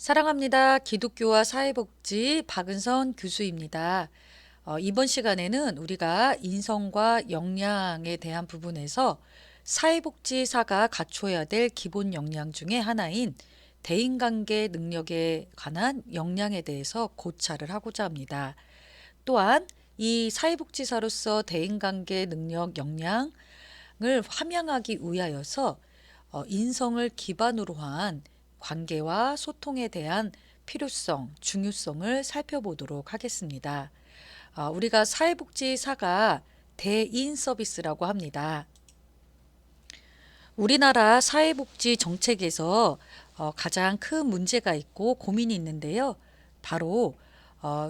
사랑합니다. 기독교와 사회복지 박은선 교수입니다. 이번 시간에는 우리가 인성과 역량에 대한 부분에서 사회복지사가 갖춰야 될 기본 역량 중에 하나인 대인관계 능력에 관한 역량에 대해서 고찰을 하고자 합니다. 또한 이 사회복지사로서 대인관계 능력 역량을 함양하기 위하여서 인성을 기반으로 한 관계와 소통에 대한 필요성, 중요성을 살펴보도록 하겠습니다. 우리가 사회복지사가 대인 서비스라고 합니다. 우리나라 사회복지 정책에서 가장 큰 문제가 있고 고민이 있는데요. 바로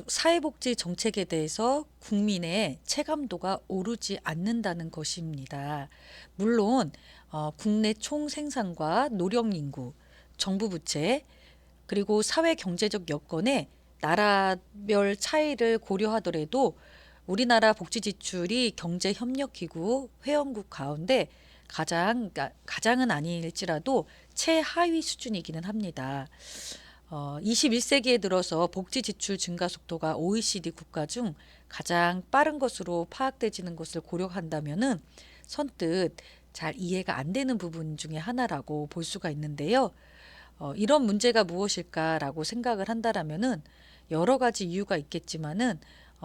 사회복지 정책에 대해서 국민의 체감도가 오르지 않는다는 것입니다. 물론 국내 총생산과 노령인구, 정부 부채, 그리고 사회 경제적 여건에 나라별 차이를 고려하더라도 우리나라 복지 지출이 경제협력기구 회원국 가운데 그러니까 가장은 아닐지라도 최하위 수준이기는 합니다. 21세기에 들어서 복지 지출 증가 속도가 OECD 국가 중 가장 빠른 것으로 파악되지는 것을 고려한다면은 선뜻 잘 이해가 안 되는 부분 중에 하나라고 볼 수가 있는데요. 이런 문제가 무엇일까라고 생각을 한다라면은 여러 가지 이유가 있겠지만은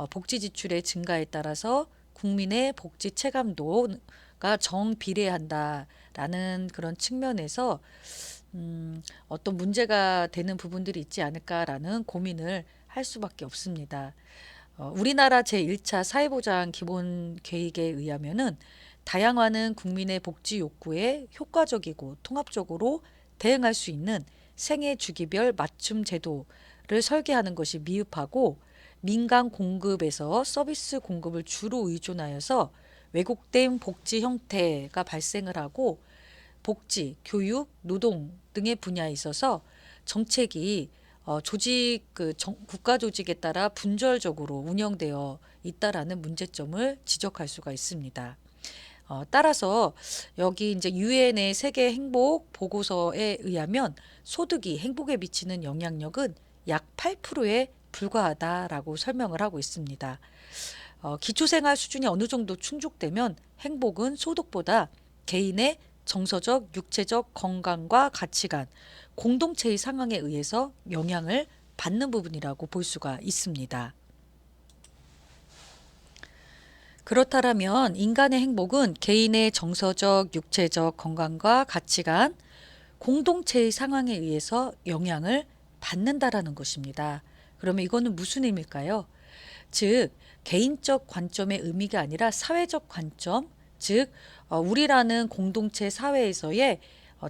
복지 지출의 증가에 따라서 국민의 복지 체감도가 정비례한다라는 그런 측면에서 어떤 문제가 되는 부분들이 있지 않을까라는 고민을 할 수밖에 없습니다. 우리나라 제1차 사회보장 기본 계획에 의하면은 다양화는 국민의 복지 욕구에 효과적이고 통합적으로 대응할 수 있는 생애 주기별 맞춤 제도를 설계하는 것이 미흡하고 민간 공급에서 서비스 공급을 주로 의존하여서 왜곡된 복지 형태가 발생을 하고 복지, 교육, 노동 등의 분야에 있어서 정책이 국가 조직에 따라 분절적으로 운영되어 있다라는 문제점을 지적할 수가 있습니다. 따라서 여기 이제 유엔의 세계 행복 보고서에 의하면 소득이 행복에 미치는 영향력은 약 8%에 불과하다라고 설명을 하고 있습니다. 기초생활 수준이 어느 정도 충족되면 행복은 소득보다 개인의 정서적, 육체적 건강과 가치관, 공동체의 상황에 의해서 영향을 받는 부분이라고 볼 수가 있습니다. 그렇다면 인간의 행복은 개인의 정서적, 육체적 건강과 가치관, 공동체의 상황에 의해서 영향을 받는다라는 것입니다. 그러면 이거는 무슨 의미일까요? 즉, 개인적 관점의 의미가 아니라 사회적 관점, 즉 우리라는 공동체 사회에서의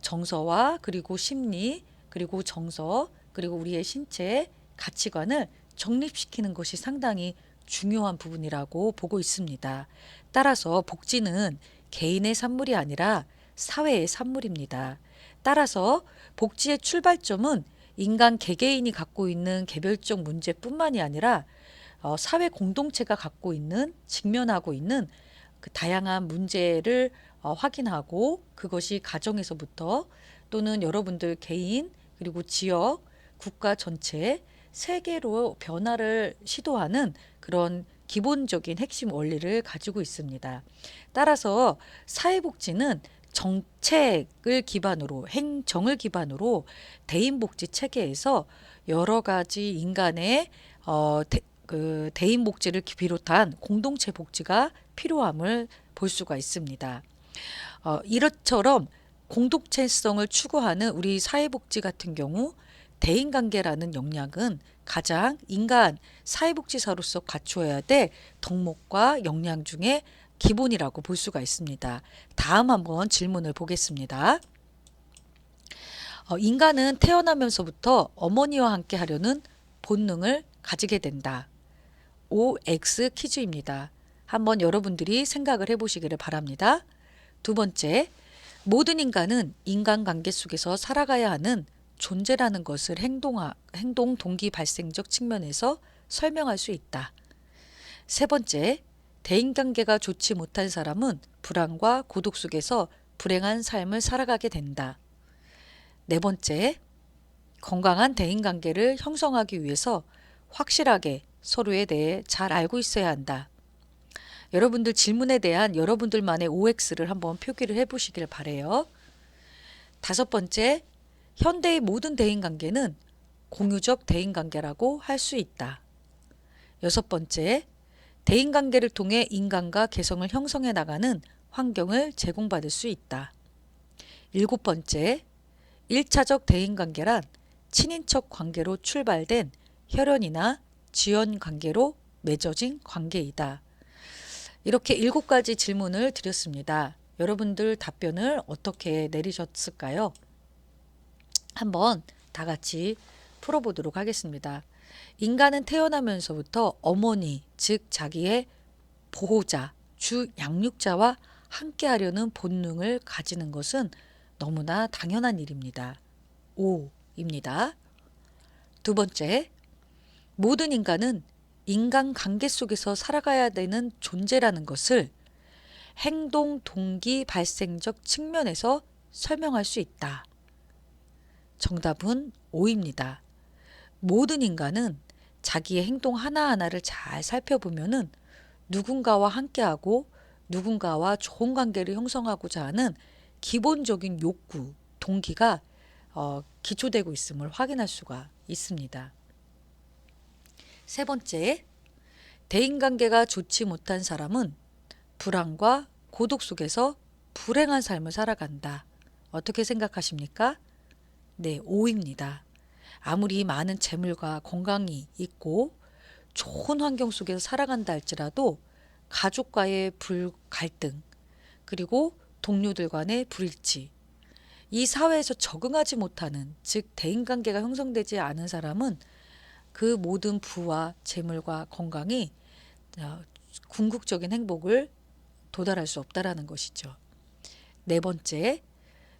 정서와 그리고 심리, 그리고 정서, 그리고 우리의 신체, 가치관을 정립시키는 것이 상당히 중요한 부분이라고 보고 있습니다. 따라서 복지는 개인의 산물이 아니라 사회의 산물입니다. 따라서 복지의 출발점은 인간 개개인이 갖고 있는 개별적 문제뿐만이 아니라 사회 공동체가 갖고 있는, 직면하고 있는 그 다양한 문제를 확인하고 그것이 가정에서부터 또는 여러분들 개인 그리고 지역, 국가 전체, 세계로 변화를 시도하는 그런 기본적인 핵심 원리를 가지고 있습니다. 따라서 사회복지는 정책을 기반으로 행정을 기반으로 대인복지 체계에서 여러 가지 인간의 대인복지를 비롯한 공동체 복지가 필요함을 볼 수가 있습니다. 이것처럼 공동체성을 추구하는 우리 사회복지 같은 경우 대인관계라는 역량은 가장 인간 사회복지사로서 갖추어야 될 덕목과 역량 중에 기본이라고 볼 수가 있습니다. 다음 한번 질문을 보겠습니다. 인간은 태어나면서부터 어머니와 함께 하려는 본능을 가지게 된다. OX 퀴즈입니다. 한번 여러분들이 생각을 해보시기를 바랍니다. 두 번째, 모든 인간은 인간관계 속에서 살아가야 하는 존재라는 것을 행동 동기 발생적 측면에서 설명할 수 있다. 세 번째, 대인관계가 좋지 못한 사람은 불안과 고독 속에서 불행한 삶을 살아가게 된다. 네 번째, 건강한 대인관계를 형성하기 위해서 확실하게 서로에 대해 잘 알고 있어야 한다. 여러분들 질문에 대한 여러분들만의 OX를 한번 표기를 해보시길 바래요. 5번째, 현대의 모든 대인관계는 공유적 대인관계라고 할 수 있다. 6번째, 대인관계를 통해 인간과 개성을 형성해 나가는 환경을 제공받을 수 있다. 7번째, 1차적 대인관계란 친인척 관계로 출발된 혈연이나 지연 관계로 맺어진 관계이다. 이렇게 7가지 질문을 드렸습니다. 여러분들 답변을 어떻게 내리셨을까요? 한번 다 같이 풀어보도록 하겠습니다. 인간은 태어나면서부터 어머니, 즉 자기의 보호자, 주 양육자와 함께하려는 본능을 가지는 것은 너무나 당연한 일입니다. O입니다. 2번째, 모든 인간은 인간관계 속에서 살아가야 되는 존재라는 것을 행동 동기 발생적 측면에서 설명할 수 있다. 정답은 O입니다. 모든 인간은 자기의 행동 하나하나를 잘 살펴보면은 누군가와 함께하고 누군가와 좋은 관계를 형성하고자 하는 기본적인 욕구, 동기가 기초되고 있음을 확인할 수가 있습니다. 3번째, 대인관계가 좋지 못한 사람은 불안과 고독 속에서 불행한 삶을 살아간다. 어떻게 생각하십니까? 네, O입니다. 아무리 많은 재물과 건강이 있고 좋은 환경 속에서 살아간다 할지라도 가족과의 갈등, 그리고 동료들 간의 불일치, 이 사회에서 적응하지 못하는, 즉 대인관계가 형성되지 않은 사람은 그 모든 부와 재물과 건강이 궁극적인 행복을 도달할 수 없다라는 것이죠. 4번째,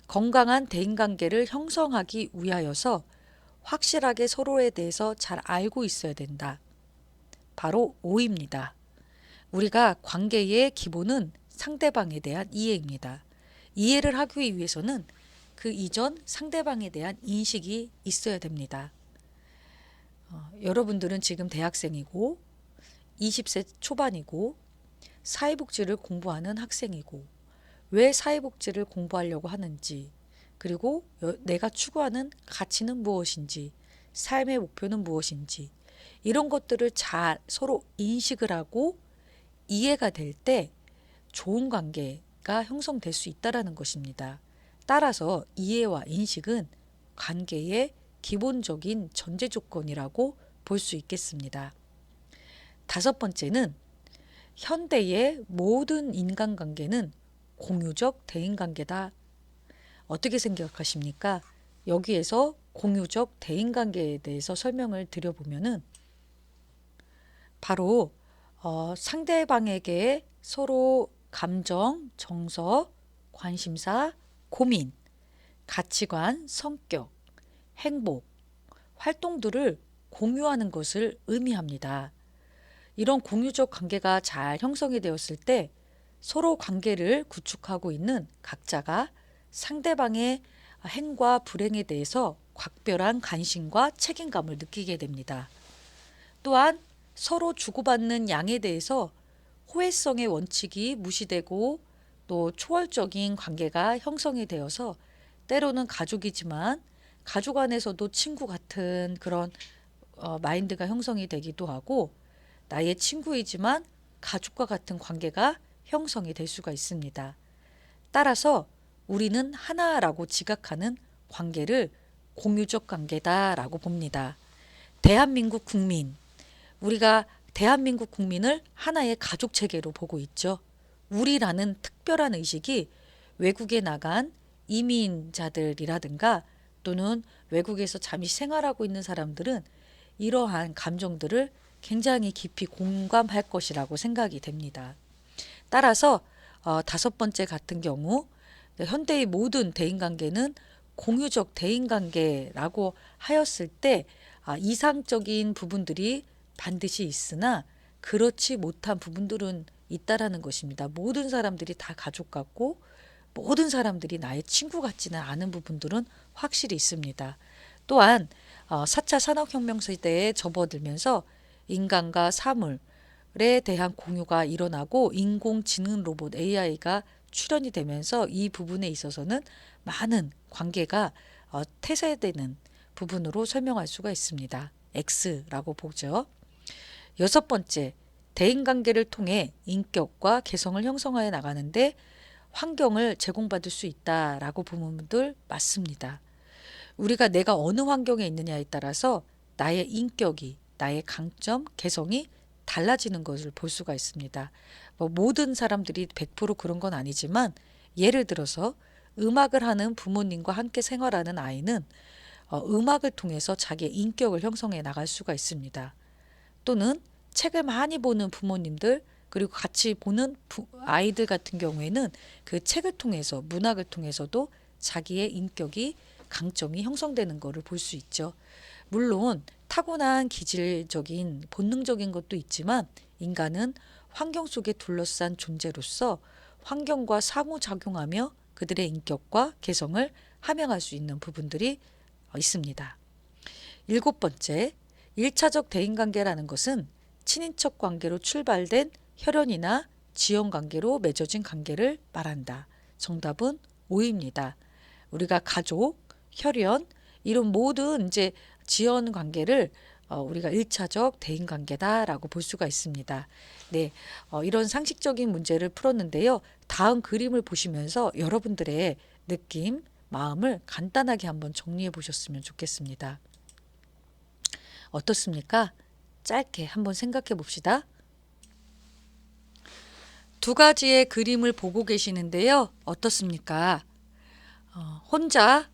건강한 대인관계를 형성하기 위하여서 확실하게 서로에 대해서 잘 알고 있어야 된다. 바로 O입니다. 우리가 관계의 기본은 상대방에 대한 이해입니다. 이해를 하기 위해서는 그 이전 상대방에 대한 인식이 있어야 됩니다. 여러분들은 지금 대학생이고 20세 초반이고 사회복지를 공부하는 학생이고 왜 사회복지를 공부하려고 하는지, 그리고 내가 추구하는 가치는 무엇인지, 삶의 목표는 무엇인지, 이런 것들을 잘 서로 인식을 하고 이해가 될 때 좋은 관계가 형성될 수 있다는 것입니다. 따라서 이해와 인식은 관계의 기본적인 전제 조건이라고 볼 수 있겠습니다. 5번째는 현대의 모든 인간관계는 공유적 대인관계다. 어떻게 생각하십니까? 여기에서 공유적 대인관계에 대해서 설명을 드려보면은 바로 상대방에게 서로 감정, 정서, 관심사, 고민, 가치관, 성격, 행복, 활동들을 공유하는 것을 의미합니다. 이런 공유적 관계가 잘 형성이 되었을 때 서로 관계를 구축하고 있는 각자가 상대방의 행과 불행에 대해서 각별한 관심과 책임감을 느끼게 됩니다. 또한 서로 주고받는 양에 대해서 호혜성의 원칙이 무시되고 또 초월적인 관계가 형성이 되어서 때로는 가족이지만 가족 안에서도 친구 같은 그런 마인드가 형성이 되기도 하고, 나의 친구이지만 가족과 같은 관계가 형성이 될 수가 있습니다. 따라서 우리는 하나라고 지각하는 관계를 공유적 관계다라고 봅니다. 대한민국 국민, 우리가 대한민국 국민을 하나의 가족 체계로 보고 있죠. 우리라는 특별한 의식이 외국에 나간 이민자들이라든가 또는 외국에서 잠시 생활하고 있는 사람들은 이러한 감정들을 굉장히 깊이 공감할 것이라고 생각이 됩니다. 따라서 5번째 같은 경우 현대의 모든 대인관계는 공유적 대인관계라고 하였을 때 이상적인 부분들이 반드시 있으나 그렇지 못한 부분들은 있다라는 것입니다. 모든 사람들이 다 가족 같고 모든 사람들이 나의 친구 같지는 않은 부분들은 확실히 있습니다. 또한 4차 산업혁명 시대에 접어들면서 인간과 사물에 대한 공유가 일어나고 인공지능 로봇 AI가 출현이 되면서 이 부분에 있어서는 많은 관계가 태세되는 부분으로 설명할 수가 있습니다. X라고 보죠. 여섯 번째, 대인관계를 통해 인격과 개성을 형성해 나가는데 환경을 제공받을 수 있다라고 보는 분들 맞습니다. 우리가 내가 어느 환경에 있느냐에 따라서 나의 인격이, 나의 강점, 개성이 달라지는 것을 볼 수가 있습니다. 모든 사람들이 100% 그런 건 아니지만 예를 들어서 음악을 하는 부모님과 함께 생활하는 아이는 음악을 통해서 자기의 인격을 형성해 나갈 수가 있습니다. 또는 책을 많이 보는 부모님들 그리고 같이 보는 아이들 같은 경우에는 그 책을 통해서 문학을 통해서도 자기의 인격이 강점이 형성되는 것을 볼 수 있죠. 물론 타고난 기질적인 본능적인 것도 있지만 인간은 환경 속에 둘러싼 존재로서 환경과 상호작용하며 그들의 인격과 개성을 함양할 수 있는 부분들이 있습니다. 일곱 번째, 1차적 대인관계라는 것은 친인척 관계로 출발된 혈연이나 지연관계로 맺어진 관계를 말한다. 정답은 O입니다. 우리가 가족, 혈연 이런 모든 이제 지연 관계를 우리가 1차적 대인관계다라고 볼 수가 있습니다. 네, 이런 상식적인 문제를 풀었는데요. 다음 그림을 보시면서 여러분들의 느낌, 마음을 간단하게 한번 정리해 보셨으면 좋겠습니다. 어떻습니까? 짧게 한번 생각해 봅시다. 두 가지의 그림을 보고 계시는데요. 어떻습니까? 혼자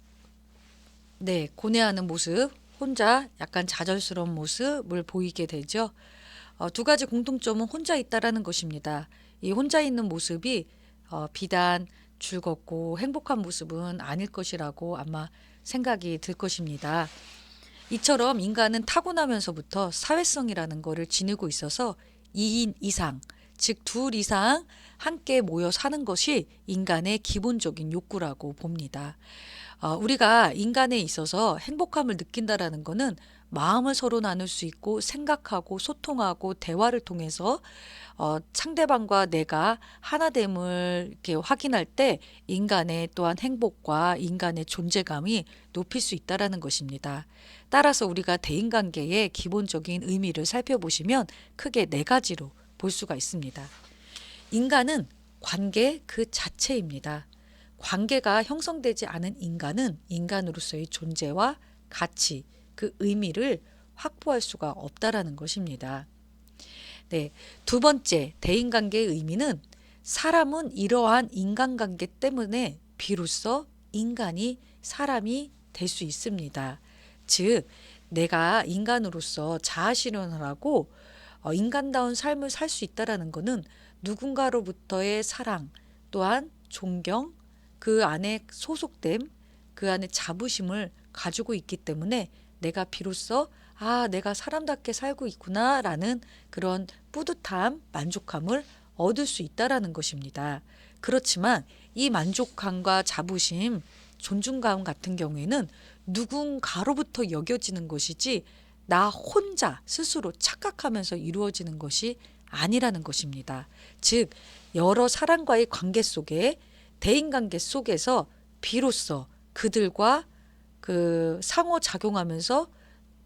고뇌하는 모습, 혼자 약간 좌절스러운 모습을 보이게 되죠. 두 가지 공통점은 혼자 있다라는 것입니다. 이 혼자 있는 모습이 비단 즐겁고 행복한 모습은 아닐 것이라고 아마 생각이 들 것입니다. 이처럼 인간은 타고나면서부터 사회성이라는 것을 지니고 있어서 2인 이상, 즉 둘 이상 함께 모여 사는 것이 인간의 기본적인 욕구라고 봅니다. 우리가 인간에 있어서 행복함을 느낀다라는 것은 마음을 서로 나눌 수 있고 생각하고 소통하고 대화를 통해서 상대방과 내가 하나됨을 이렇게 확인할 때 인간의 또한 행복과 인간의 존재감이 높일 수 있다라는 것입니다. 따라서 우리가 대인관계의 기본적인 의미를 살펴보시면 크게 네 가지로 볼 수가 있습니다. 인간은 관계 그 자체입니다. 관계가 형성되지 않은 인간은 인간으로서의 존재와 가치, 그 의미를 확보할 수가 없다라는 것입니다. 네, 두 번째, 대인관계의 의미는 사람은 이러한 인간관계 때문에 비로소 인간이 사람이 될 수 있습니다. 즉, 내가 인간으로서 자아실현을 하고 인간다운 삶을 살 수 있다라는 것은 누군가로부터의 사랑, 또한 존경, 그 안에 소속됨, 그 안에 자부심을 가지고 있기 때문에 내가 비로소 내가 사람답게 살고 있구나라는 그런 뿌듯함, 만족감을 얻을 수 있다라는 것입니다. 그렇지만 이 만족감과 자부심, 존중감 같은 경우에는 누군가로부터 여겨지는 것이지 나 혼자 스스로 착각하면서 이루어지는 것이 아니라는 것입니다. 즉 여러 사람과의 관계 속에 대인관계 속에서 비로소 그들과 그 상호작용하면서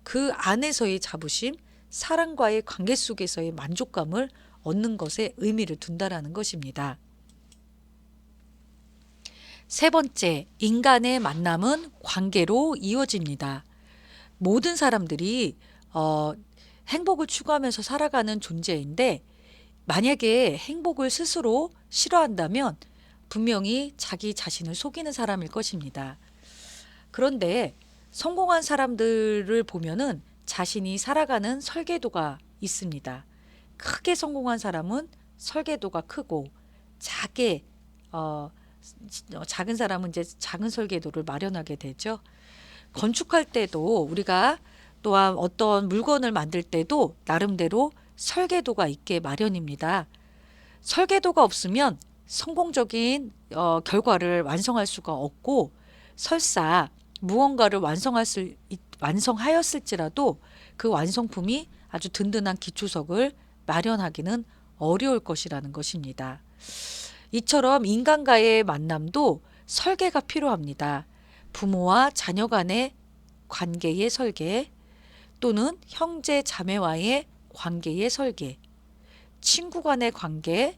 그 안에서의 자부심, 사람과의 관계 속에서의 만족감을 얻는 것에 의미를 둔다라는 것입니다. 세 번째, 인간의 만남은 관계로 이어집니다. 모든 사람들이 행복을 추구하면서 살아가는 존재인데 만약에 행복을 스스로 싫어한다면 분명히 자기 자신을 속이는 사람일 것입니다. 그런데 성공한 사람들을 보면은 자신이 살아가는 설계도가 있습니다. 크게 성공한 사람은 설계도가 크고 작은 사람은 이제 작은 설계도를 마련하게 되죠. 건축할 때도 우리가 또한 어떤 물건을 만들 때도 나름대로 설계도가 있게 마련입니다. 설계도가 없으면 성공적인 결과를 완성할 수가 없고 설사 무언가를 완성하였을지라도 그 완성품이 아주 든든한 기초석을 마련하기는 어려울 것이라는 것입니다. 이처럼 인간과의 만남도 설계가 필요합니다. 부모와 자녀 간의 관계의 설계, 또는 형제 자매와의 관계의 설계, 친구 간의 관계,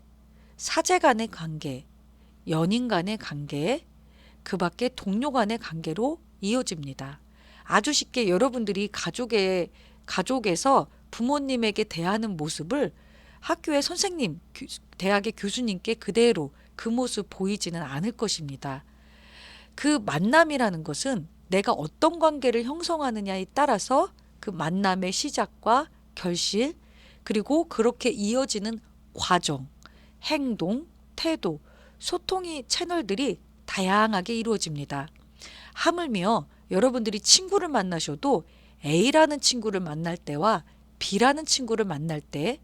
사제 간의 관계, 연인 간의 관계, 그 밖에 동료 간의 관계로 이어집니다. 아주 쉽게 여러분들이 가족에서 부모님에게 대하는 모습을 학교의 선생님, 대학의 교수님께 그대로 그 모습 보이지는 않을 것입니다. 그 만남이라는 것은 내가 어떤 관계를 형성하느냐에 따라서 그 만남의 시작과 결실, 그리고 그렇게 이어지는 과정, 행동, 태도, 소통의 채널들이 다양하게 이루어집니다. 하물며 여러분들이 친구를 만나셔도 A라는 친구를 만날 때와 B라는 친구를 만날 때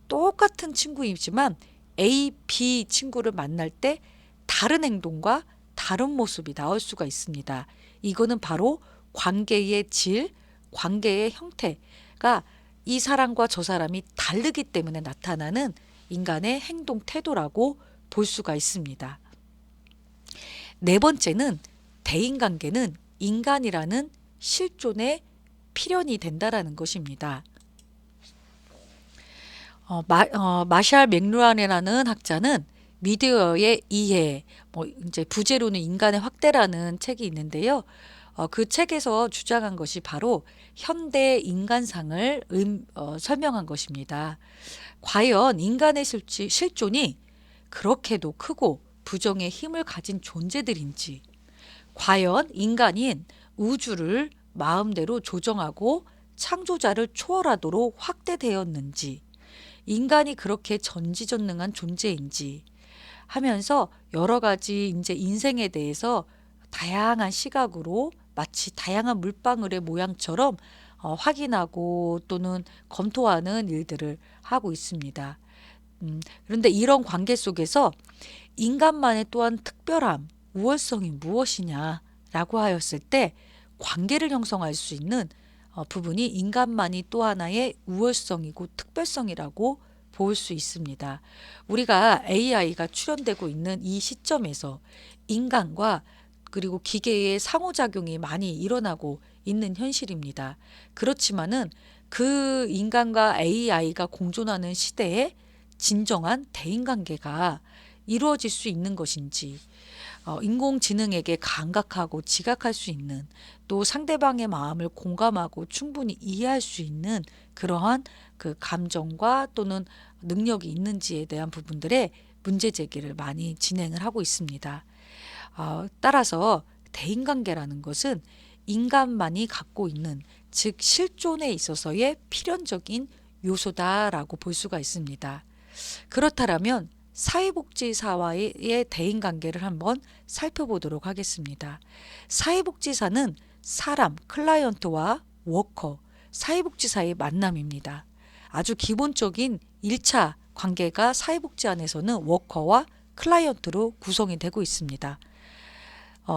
똑같은 친구이지만 A, B 친구를 만날 때 다른 행동과 다른 모습이 나올 수가 있습니다. 이거는 바로 관계의 질, 관계의 형태가 이 사람과 저 사람이 다르기 때문에 나타나는 인간의 행동 태도라고 볼 수가 있습니다. 네 번째는 대인관계는 인간이라는 실존의 필연이 된다라는 것입니다. 마샬 맥루한이라는 학자는 미디어의 이해, 이제 부제로는 인간의 확대라는 책이 있는데요. 그 책에서 주장한 것이 바로 현대 인간상을 설명한 것입니다. 과연 인간의 실존이 그렇게도 크고 부정의 힘을 가진 존재들인지, 과연 인간인 우주를 마음대로 조정하고 창조자를 초월하도록 확대되었는지, 인간이 그렇게 전지전능한 존재인지 하면서 여러 가지 이제 인생에 대해서 다양한 시각으로 마치 다양한 물방울의 모양처럼 확인하고 또는 검토하는 일들을 하고 있습니다. 그런데 이런 관계 속에서 인간만의 또한 특별함, 우월성이 무엇이냐라고 하였을 때 관계를 형성할 수 있는 부분이 인간만이 또 하나의 우월성이고 특별성이라고 볼 수 있습니다. 우리가 AI가 출현되고 있는 이 시점에서 인간과 그리고 기계의 상호작용이 많이 일어나고 있는 현실입니다. 그렇지만은 그 인간과 AI가 공존하는 시대에 진정한 대인관계가 이루어질 수 있는 것인지, 인공지능에게 감각하고 지각할 수 있는, 또 상대방의 마음을 공감하고 충분히 이해할 수 있는 그러한 그 감정과 또는 능력이 있는지에 대한 부분들의 문제 제기를 많이 진행을 하고 있습니다. 따라서 대인관계라는 것은 인간만이 갖고 있는, 즉 실존에 있어서의 필연적인 요소다라고 볼 수가 있습니다. 그렇다면 사회복지사와의 대인관계를 한번 살펴보도록 하겠습니다. 사회복지사는 사람, 클라이언트와 워커, 사회복지사의 만남입니다. 아주 기본적인 1차 관계가 사회복지 안에서는 워커와 클라이언트로 구성이 되고 있습니다.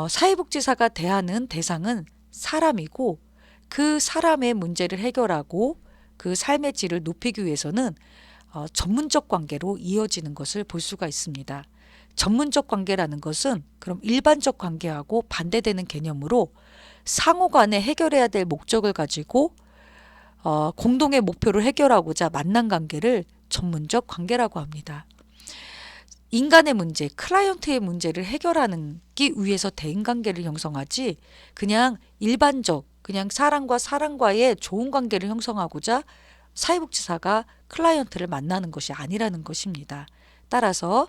사회복지사가 대하는 대상은 사람이고, 그 사람의 문제를 해결하고 그 삶의 질을 높이기 위해서는 전문적 관계로 이어지는 것을 볼 수가 있습니다. 전문적 관계라는 것은 그럼 일반적 관계하고 반대되는 개념으로 상호 간에 해결해야 될 목적을 가지고 공동의 목표를 해결하고자 만난 관계를 전문적 관계라고 합니다. 인간의 문제, 클라이언트의 문제를 해결하기 위해서 대인관계를 형성하지, 그냥 일반적, 그냥 사람과 사람과의 좋은 관계를 형성하고자 사회복지사가 클라이언트를 만나는 것이 아니라는 것입니다. 따라서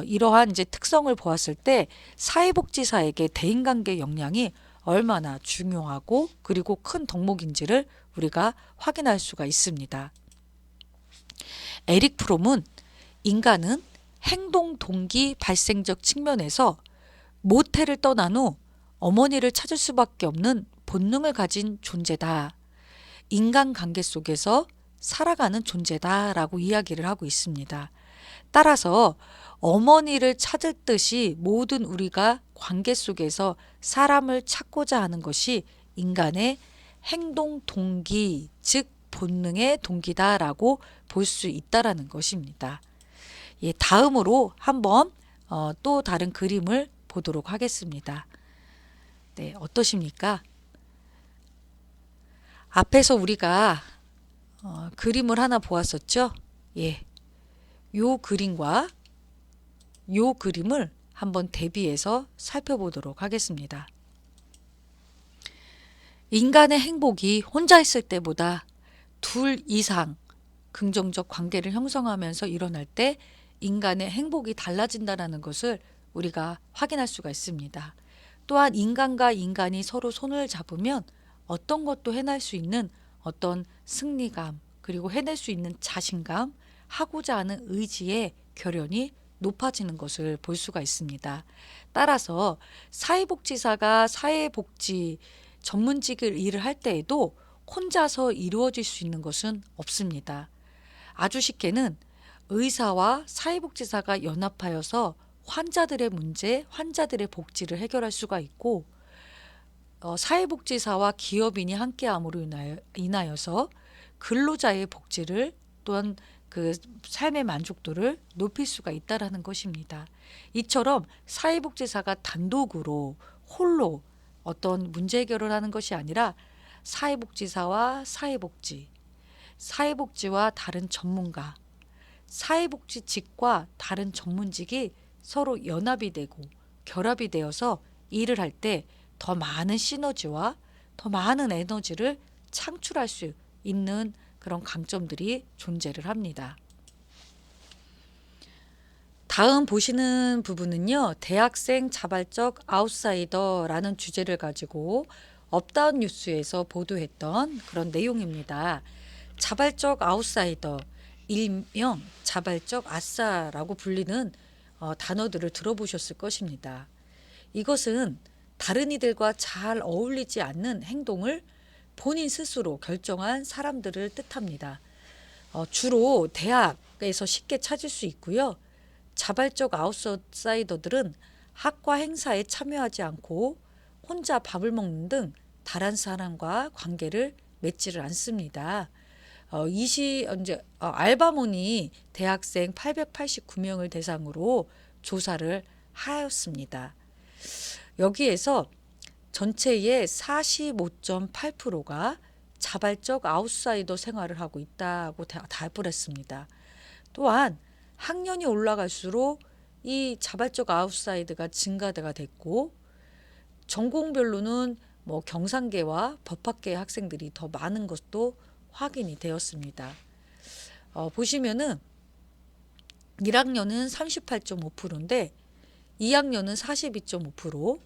이러한 이제 특성을 보았을 때 사회복지사에게 대인관계 역량이 얼마나 중요하고 그리고 큰 덕목인지를 우리가 확인할 수가 있습니다. 에릭 프롬은 인간은 행동 동기 발생적 측면에서 모태를 떠난 후 어머니를 찾을 수밖에 없는 본능을 가진 존재다. 인간관계 속에서 살아가는 존재다라고 이야기를 하고 있습니다. 따라서 어머니를 찾을 듯이 모든 우리가 관계 속에서 사람을 찾고자 하는 것이 인간의 행동 동기, 즉 본능의 동기다라고 볼 수 있다라는 것입니다. 예, 다음으로 한번 또 다른 그림을 보도록 하겠습니다. 네, 어떠십니까? 앞에서 우리가 그림을 하나 보았었죠? 예, 요 그림과 요 그림을 한번 대비해서 살펴보도록 하겠습니다. 인간의 행복이 혼자 있을 때보다 둘 이상 긍정적 관계를 형성하면서 일어날 때 인간의 행복이 달라진다는 것을 우리가 확인할 수가 있습니다. 또한 인간과 인간이 서로 손을 잡으면 어떤 것도 해낼 수 있는 어떤 승리감, 그리고 해낼 수 있는 자신감, 하고자 하는 의지의 결연이 높아지는 것을 볼 수가 있습니다. 따라서 사회복지사가 사회복지 전문직을 일을 할 때에도 혼자서 이루어질 수 있는 것은 없습니다. 아주 쉽게는 의사와 사회복지사가 연합하여서 환자들의 문제, 환자들의 복지를 해결할 수가 있고, 사회복지사와 기업인이 함께함으로 인하여서 근로자의 복지를 또한 그 삶의 만족도를 높일 수가 있다라는 것입니다. 이처럼 사회복지사가 단독으로 홀로 어떤 문제 해결을 하는 것이 아니라 사회복지사와 사회복지, 사회복지와 다른 전문가, 사회복지직과 다른 전문직이 서로 연합이 되고 결합이 되어서 일을 할 때 더 많은 시너지와 더 많은 에너지를 창출할 수 있는 그런 강점들이 존재를 합니다. 다음 보시는 부분은요, 대학생 자발적 아웃사이더라는 주제를 가지고 업다운 뉴스에서 보도했던 그런 내용입니다. 자발적 아웃사이더, 일명 자발적 아싸라고 불리는 단어들을 들어보셨을 것입니다. 이것은 다른 이들과 잘 어울리지 않는 행동을 본인 스스로 결정한 사람들을 뜻합니다. 주로 대학에서 쉽게 찾을 수 있고요. 자발적 아웃사이더들은 학과 행사에 참여하지 않고 혼자 밥을 먹는 등 다른 사람과 관계를 맺지를 않습니다. 알바몬이 대학생 889명을 대상으로 조사를 하였습니다. 여기에서 전체의 45.8%가 자발적 아웃사이더 생활을 하고 있다고 답을 했습니다. 또한 학년이 올라갈수록 이 자발적 아웃사이드가 증가가 됐고, 전공별로는 뭐 경상계와 법학계 학생들이 더 많은 것도 확인이 되었습니다. 보시면은 1학년은 38.5%인데 2학년은 42.5%,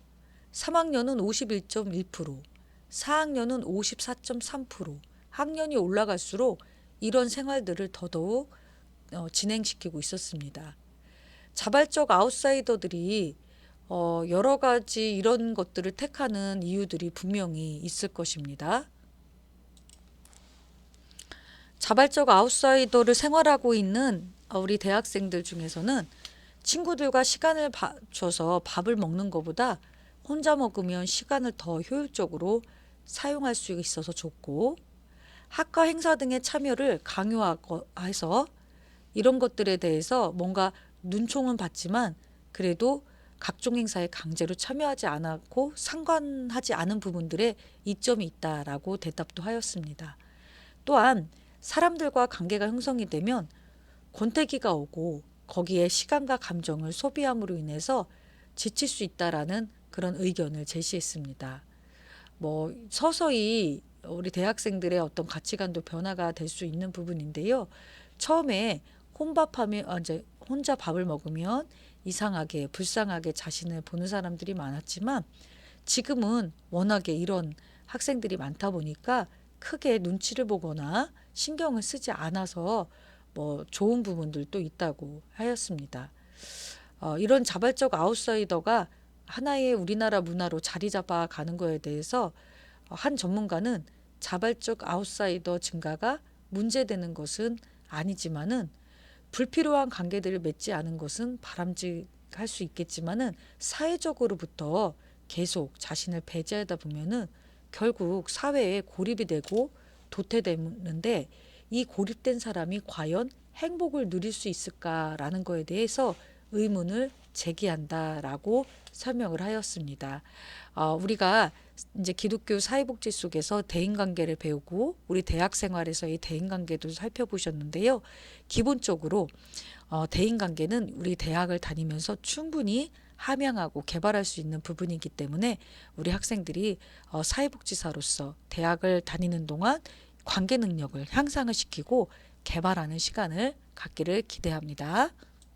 3학년은 51.1%, 4학년은 54.3%, 학년이 올라갈수록 이런 생활들을 더더욱 진행시키고 있었습니다. 자발적 아웃사이더들이 여러 가지 이런 것들을 택하는 이유들이 분명히 있을 것입니다. 자발적 아웃사이더를 생활하고 있는 우리 대학생들 중에서는 친구들과 시간을 줘서 밥을 먹는 것보다 혼자 먹으면 시간을 더 효율적으로 사용할 수 있어서 좋고, 학과 행사 등의 참여를 강요해서 이런 것들에 대해서 뭔가 눈총은 받지만 그래도 각종 행사에 강제로 참여하지 않았고 상관하지 않은 부분들에 이점이 있다라고 대답도 하였습니다. 또한 사람들과 관계가 형성이 되면 권태기가 오고 거기에 시간과 감정을 소비함으로 인해서 지칠 수 있다라는 그런 의견을 제시했습니다. 뭐 서서히 우리 대학생들의 어떤 가치관도 변화가 될 수 있는 부분인데요. 처음에 이제 혼자 밥을 먹으면 이상하게 불쌍하게 자신을 보는 사람들이 많았지만, 지금은 워낙에 이런 학생들이 많다 보니까 크게 눈치를 보거나 신경을 쓰지 않아서 뭐 좋은 부분들도 있다고 하였습니다. 이런 자발적 아웃사이더가 하나의 우리나라 문화로 자리 잡아 가는 거에 대해서 한 전문가는 자발적 아웃사이더 증가가 문제되는 것은 아니지만은 불필요한 관계들을 맺지 않은 것은 바람직할 수 있겠지만은 사회적으로부터 계속 자신을 배제하다 보면은 결국 사회에 고립이 되고 도태되는데 이 고립된 사람이 과연 행복을 누릴 수 있을까라는 거에 대해서 의문을 제기한다라고 설명을 하였습니다. 우리가 이제 기독교 사회복지 속에서 대인관계를 배우고 우리 대학 생활에서의 대인관계도 살펴보셨는데요. 기본적으로 대인관계는 우리 대학을 다니면서 충분히 함양하고 개발할 수 있는 부분이기 때문에 우리 학생들이 사회복지사로서 대학을 다니는 동안 관계 능력을 향상을 시키고 개발하는 시간을 갖기를 기대합니다.